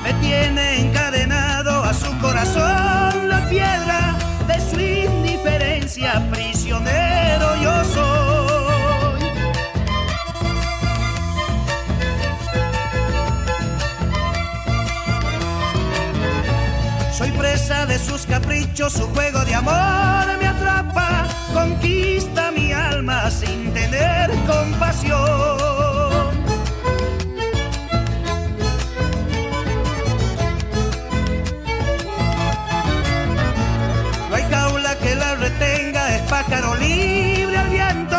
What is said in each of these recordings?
me tiene encadenado a su corazón la piedra de su indiferencia, prisionero yo soy. Soy presa de sus caprichos, su juego de amor me atrapa, conquista mi alma sin tener compasión. No hay jaula que la retenga, es pájaro libre al viento,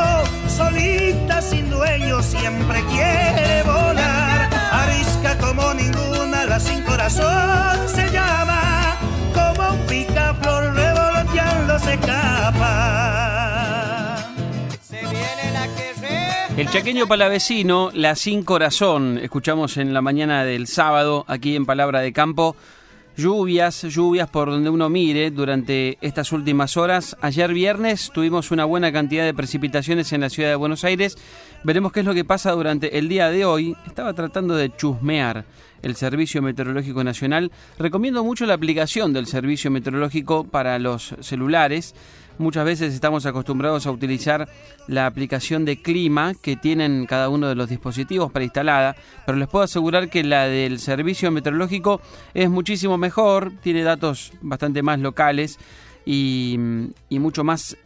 solita sin dueño siempre quiere volar, arisca como ninguna, la sin corazón se llama, como un picaflor revoloteando se escapa. Se viene la que El chaqueño palavecino, la sin corazón, escuchamos en la mañana del sábado aquí en Palabra de Campo. Lluvias por donde uno mire durante estas últimas horas. Ayer viernes tuvimos una buena cantidad de precipitaciones en la ciudad de Buenos Aires. Veremos qué es lo que pasa durante el día de hoy. Estaba tratando de chusmear el Servicio Meteorológico Nacional. Recomiendo mucho la aplicación del Servicio Meteorológico para los celulares. Muchas veces estamos acostumbrados a utilizar la aplicación de clima que tienen cada uno de los dispositivos preinstalada, pero les puedo asegurar que la del Servicio Meteorológico es muchísimo mejor, tiene datos bastante más locales y mucho más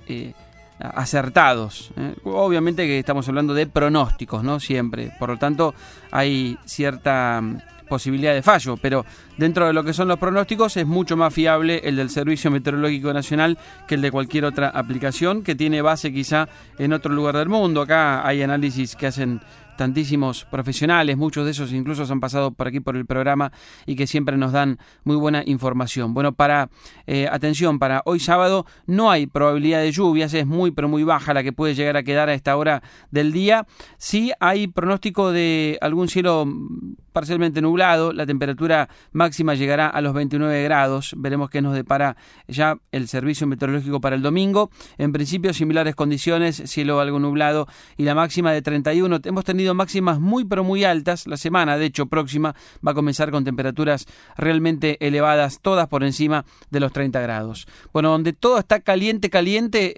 acertados. Obviamente que estamos hablando de pronósticos, ¿no? Siempre. Por lo tanto, hay cierta posibilidad de fallo, pero dentro de lo que son los pronósticos es mucho más fiable el del Servicio Meteorológico Nacional que el de cualquier otra aplicación que tiene base quizá en otro lugar del mundo. Acá hay análisis que hacen tantísimos profesionales, muchos de esos incluso han pasado por aquí por el programa y que siempre nos dan muy buena información. Bueno, atención, para hoy sábado no hay probabilidad de lluvias, es muy pero muy baja la que puede llegar a quedar a esta hora del día. Sí hay pronóstico de algún cielo parcialmente nublado, la temperatura máxima llegará a los 29 grados, veremos qué nos depara ya el Servicio Meteorológico para el domingo. En principio similares condiciones, cielo algo nublado y la máxima de 31. Hemos tenido máximas muy pero muy altas, la semana de hecho próxima va a comenzar con temperaturas realmente elevadas, todas por encima de los 30 grados. Bueno, donde todo está caliente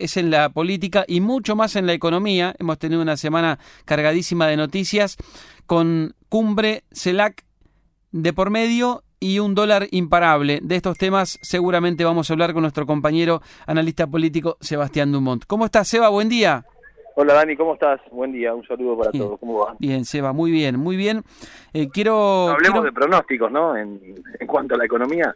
es en la política y mucho más en la economía. Hemos tenido una semana cargadísima de noticias con cumbre CELAC de por medio y un dólar imparable. De estos temas seguramente vamos a hablar con nuestro compañero analista político Sebastián Dumont. ¿Cómo estás, Seba? Buen día. Hola Dani, ¿cómo estás? Buen día, un saludo para todos. ¿Cómo va? Bien, Seba, muy bien. Hablemos de pronósticos, ¿no? En cuanto a la economía.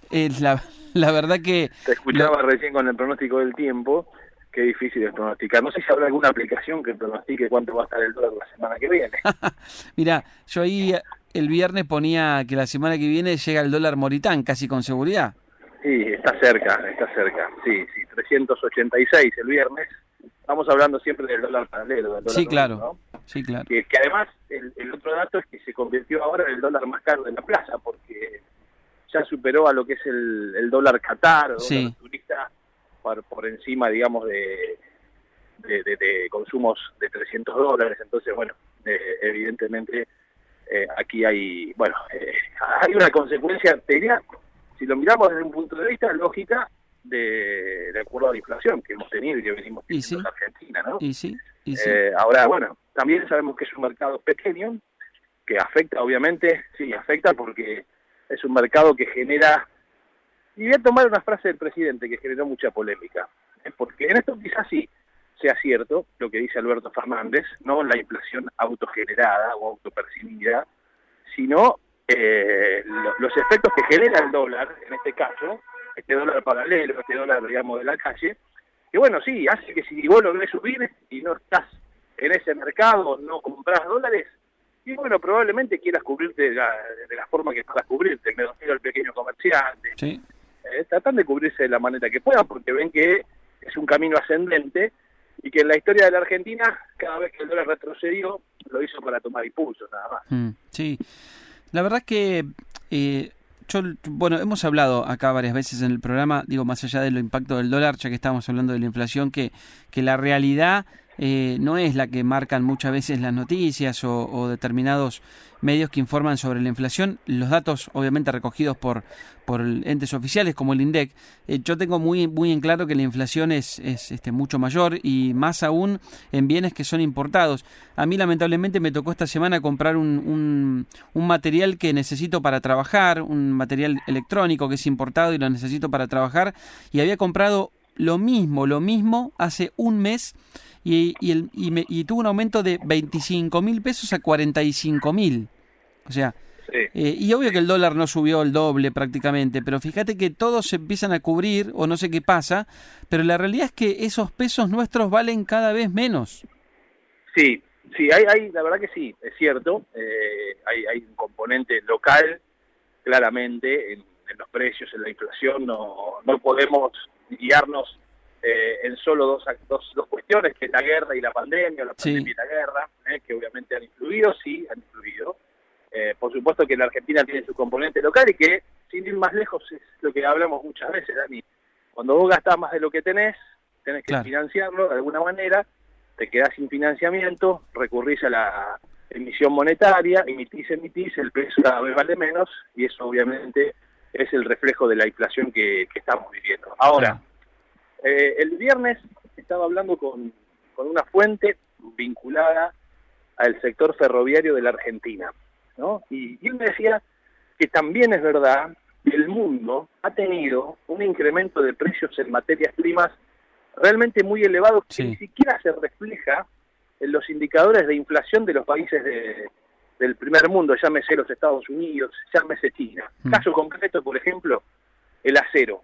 La verdad que... Te escuchaba recién con el pronóstico del tiempo. Qué difícil es pronosticar. No sé si habrá alguna aplicación que pronostique cuánto va a estar el dólar la semana que viene. Mira, yo ahí el viernes ponía que la semana que viene llega el dólar Moritán, casi con seguridad. Sí, está cerca. Sí, 386 el viernes. Estamos hablando siempre del dólar paralelo. Del dólar sí, claro. ¿no? Sí, claro. Que además, el otro dato es que se convirtió ahora en el dólar más caro de la plaza, porque ya superó a lo que es el dólar Qatar, o dólar turista, por encima, digamos, de consumos de $300. Entonces, bueno, evidentemente aquí hay, hay una consecuencia, te diría, si lo miramos desde un punto de vista lógica, de acuerdo a la inflación que hemos tenido y que venimos teniendo en Argentina, ¿no? Ahora, bueno, también sabemos que es un mercado pequeño, que afecta, obviamente, afecta porque es un mercado que genera, y voy a tomar una frase del presidente que generó mucha polémica, porque en esto quizás sí sea cierto lo que dice Alberto Fernández, no la inflación autogenerada o autopercibida, sino los efectos que genera el dólar, en este caso, este dólar paralelo, este dólar, digamos, de la calle, que bueno, sí, hace que si vos lo ves subir y no estás en ese mercado, no compras dólares, y bueno, probablemente quieras cubrirte de la forma que quieras cubrirte, me refiero al pequeño comerciante. Sí. Tratan de cubrirse de la manera que puedan, porque ven que es un camino ascendente, y que en la historia de la Argentina, cada vez que el dólar retrocedió, lo hizo para tomar impulso, nada más. Sí, la verdad es que... hemos hablado acá varias veces en el programa, digo, más allá del impacto del dólar, ya que estamos hablando de la inflación, que la realidad no es la que marcan muchas veces las noticias o determinados medios que informan sobre la inflación. Los datos obviamente recogidos por entes oficiales como el INDEC, yo tengo muy en claro que la inflación es mucho mayor, y más aún en bienes que son importados. A mí lamentablemente me tocó esta semana comprar un material que necesito para trabajar, un material electrónico que es importado y lo necesito para trabajar, y había comprado lo mismo hace un mes, y tuvo un aumento de 25.000 pesos a 45.000. O sea, y obvio que el dólar no subió el doble prácticamente, pero fíjate que todos se empiezan a cubrir, o no sé qué pasa, pero la realidad es que esos pesos nuestros valen cada vez menos. Sí, la verdad que sí, es cierto. Hay un componente local, claramente, en los precios, en la inflación. No podemos guiarnos en solo dos cuestiones, que es la guerra y la pandemia, la pandemia y la guerra, que obviamente han influido. Por supuesto que la Argentina tiene su componente local, y que, sin ir más lejos, es lo que hablamos muchas veces, Dani. Cuando vos gastás más de lo que tenés que financiarlo de alguna manera, te quedás sin financiamiento, recurrís a la emisión monetaria, emitís, el precio cada vez vale menos, y eso obviamente es el reflejo de la inflación que estamos viviendo. Ahora, el viernes estaba hablando con una fuente vinculada al sector ferroviario de la Argentina, ¿no? Y él me decía que también es verdad que el mundo ha tenido un incremento de precios en materias primas realmente muy elevado, que ni siquiera se refleja en los indicadores de inflación de los países del primer mundo, llámese los Estados Unidos, llámese China. Caso concreto, por ejemplo, el acero.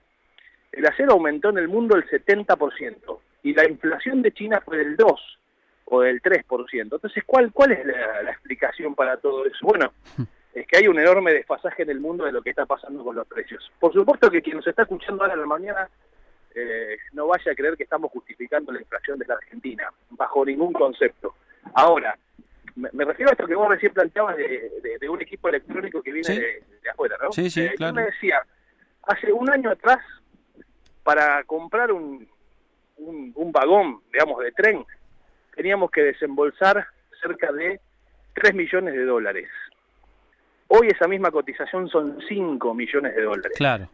El acero aumentó en el mundo el 70%, y la inflación de China fue del 2 o del 3%. Entonces, ¿cuál es la explicación para todo eso? Bueno, es que hay un enorme desfasaje en el mundo de lo que está pasando con los precios. Por supuesto que quien nos está escuchando ahora en la mañana no vaya a creer que estamos justificando la inflación de la Argentina, bajo ningún concepto. Ahora, me refiero a esto que vos recién planteabas de un equipo electrónico que viene de afuera, ¿no? Sí, claro. Yo me decía, hace un año atrás, para comprar un vagón, digamos, de tren, teníamos que desembolsar cerca de $3 millones. Hoy esa misma cotización son $5 millones. Claro.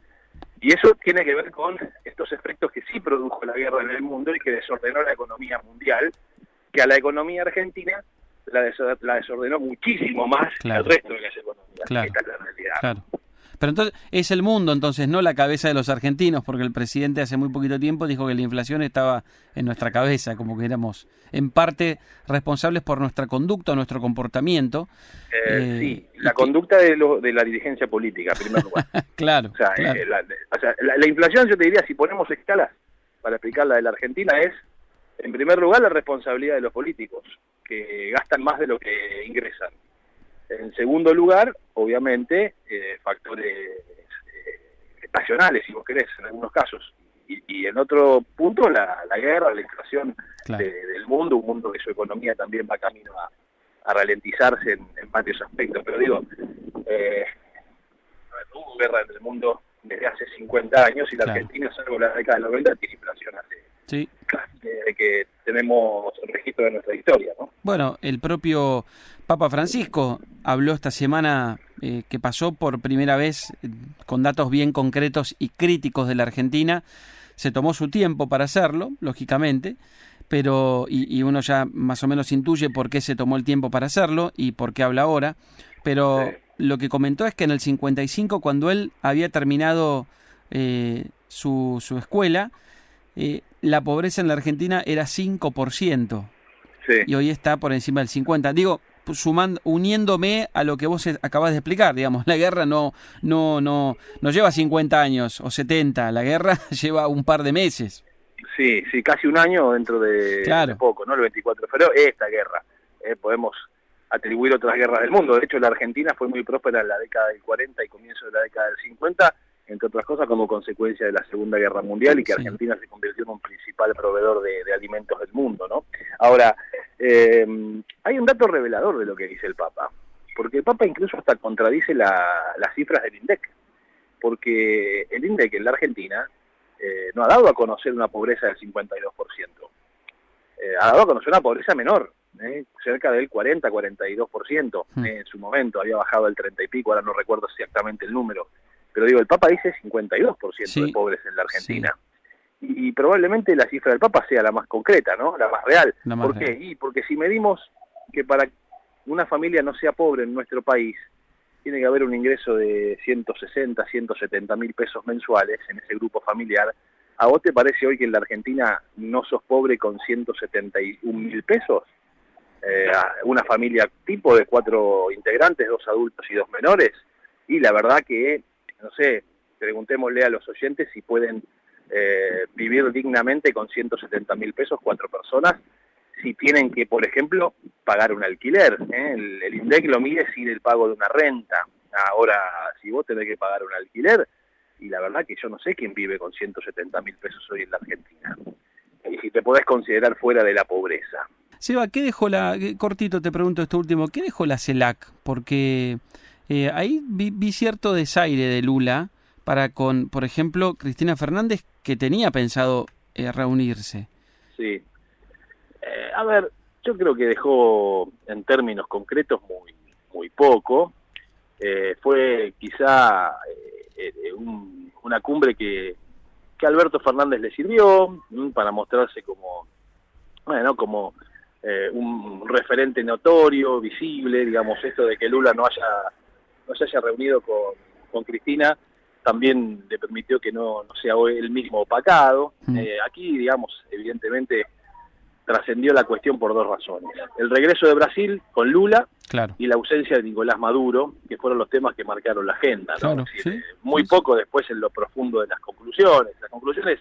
Y eso tiene que ver con estos efectos que sí produjo la guerra en el mundo y que desordenó la economía mundial, que a la economía argentina la desordenó muchísimo más que al resto de las economías. Claro. Esta es la realidad. Claro. Pero entonces es el mundo, entonces, no la cabeza de los argentinos, porque el presidente hace muy poquito tiempo dijo que la inflación estaba en nuestra cabeza, como que éramos en parte responsables por nuestra conducta, nuestro comportamiento. Sí, la conducta de la dirigencia política, en primer lugar. Claro. O sea, la inflación, yo te diría, si ponemos escalas para explicar la de la Argentina, es, en primer lugar, la responsabilidad de los políticos, que gastan más de lo que ingresan. En segundo lugar, obviamente, factores estacionales, si vos querés, en algunos casos. Y en otro punto, la guerra, la inflación del mundo, un mundo que su economía también va camino a ralentizarse en varios aspectos. Pero digo, hubo guerra en el mundo desde hace 50 años, y la Argentina, salvo la década del 90, tiene inflación desde que tenemos el registro de nuestra historia, ¿no? Bueno, el propio Papa Francisco habló esta semana que pasó por primera vez con datos bien concretos y críticos de la Argentina. Se tomó su tiempo para hacerlo, lógicamente, pero y uno ya más o menos intuye por qué se tomó el tiempo para hacerlo y por qué habla ahora. Pero lo que comentó es que en el 55, cuando él había terminado su escuela, la pobreza en la Argentina era 5%, y hoy está por encima del 50%. Digo, uniéndome a lo que vos acabas de explicar, digamos, la guerra no lleva 50 años o 70, la guerra lleva un par de meses. Sí, casi un año dentro de poco, ¿no? El 24 de febrero, esta guerra. Podemos atribuir otras guerras del mundo. De hecho, la Argentina fue muy próspera en la década del 40 y comienzo de la década del 50, entre otras cosas como consecuencia de la Segunda Guerra Mundial, y que Argentina se convirtió en un principal proveedor de alimentos del mundo, ¿no? Ahora, hay un dato revelador de lo que dice el Papa, porque el Papa incluso hasta contradice las cifras del INDEC, porque el INDEC en la Argentina no ha dado a conocer una pobreza del 52%. ha dado a conocer una pobreza menor, cerca del 40-42%, en su momento había bajado al 30 y pico, ahora no recuerdo exactamente el número, pero digo, el Papa dice 52% de pobres en la Argentina. Y probablemente la cifra del Papa sea la más concreta, ¿no? La más real. ¿Por qué? Y porque si medimos que para una familia no sea pobre en nuestro país, tiene que haber un ingreso de 160, 170 mil pesos mensuales en ese grupo familiar. ¿A vos te parece hoy que en la Argentina no sos pobre con 171 mil pesos? Una familia tipo de 4 integrantes, 2 adultos y 2 menores. Y la verdad que, no sé, preguntémosle a los oyentes si pueden vivir dignamente con 170 mil pesos 4 personas, si tienen que, por ejemplo, pagar un alquiler. El INDEC lo mide sin el pago de una renta. Ahora, si vos tenés que pagar un alquiler, y la verdad que yo no sé quién vive con 170 mil pesos hoy en la Argentina. Y si te podés considerar fuera de la pobreza. Seba, ¿qué dejó cortito te pregunto esto último, ¿qué dejó la CELAC? Porque ahí vi cierto desaire de Lula para con, por ejemplo, Cristina Fernández, que tenía pensado reunirse. Sí. A ver, yo creo que dejó en términos concretos muy poco. Fue quizá una cumbre que a Alberto Fernández le sirvió para mostrarse como un referente notorio, visible, digamos, esto de que Lula no se haya reunido con Cristina, también le permitió que no sea él mismo opacado. Aquí, digamos, evidentemente trascendió la cuestión por 2 razones. El regreso de Brasil con Lula, claro, y la ausencia de Nicolás Maduro, que fueron los temas que marcaron la agenda, ¿no? Claro, es decir, muy poco después en lo profundo de las conclusiones. Las conclusiones,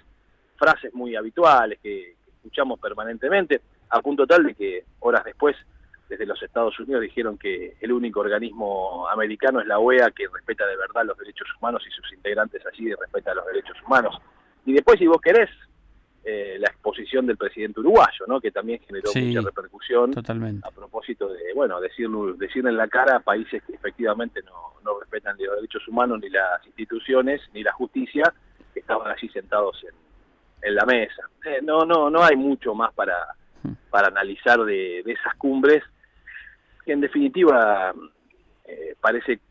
frases muy habituales que escuchamos permanentemente, a punto tal de que horas después, desde los Estados Unidos, dijeron que el único organismo americano es la OEA, que respeta de verdad los derechos humanos, y sus integrantes allí respetan los derechos humanos. Y después, si vos querés, la exposición del presidente uruguayo, ¿no? Que también generó mucha repercusión. Totalmente. A propósito de, decirle en la cara a países que efectivamente no respetan los derechos humanos, ni las instituciones, ni la justicia, que estaban allí sentados en la mesa. No hay mucho más para analizar de esas cumbres, que en definitiva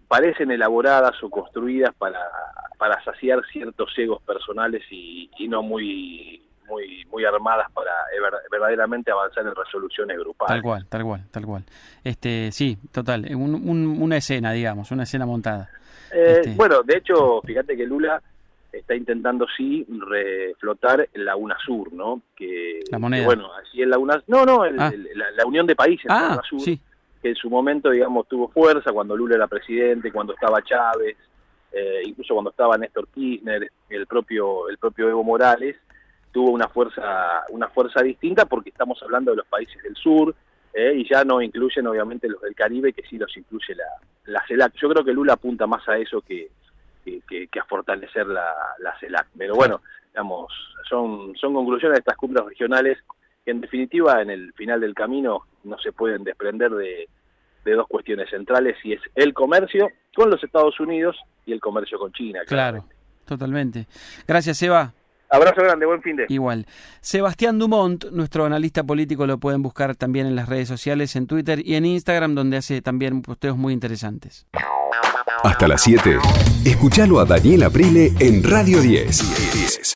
parecen elaboradas o construidas para saciar ciertos egos personales y no muy armadas para verdaderamente avanzar en resoluciones grupales. Tal cual. Sí, total, una escena, digamos, una escena montada. Bueno, de hecho, fíjate que Lula está intentando reflotar la UNASUR, ¿no? La moneda. Así es la UNASUR. La Unión de Países, la UNASUR, sí, que en su momento, digamos, tuvo fuerza cuando Lula era presidente, cuando estaba Chávez, incluso cuando estaba Néstor Kirchner, el propio Evo Morales, tuvo una fuerza distinta, porque estamos hablando de los países del sur, y ya no incluyen obviamente los del Caribe, que sí los incluye la CELAC. Yo creo que Lula apunta más a eso que a fortalecer la CELAC. Pero bueno, digamos, son conclusiones de estas cumbres regionales que en definitiva en el final del camino no se pueden desprender de 2 cuestiones centrales, y es el comercio con los Estados Unidos y el comercio con China. Claro, totalmente. Gracias, Seba. Abrazo grande, buen fin de. Igual. Sebastián Dumont, nuestro analista político, lo pueden buscar también en las redes sociales, en Twitter y en Instagram, donde hace también posteos muy interesantes. Hasta las 7. Escuchalo a Daniel Aprile en Radio 10.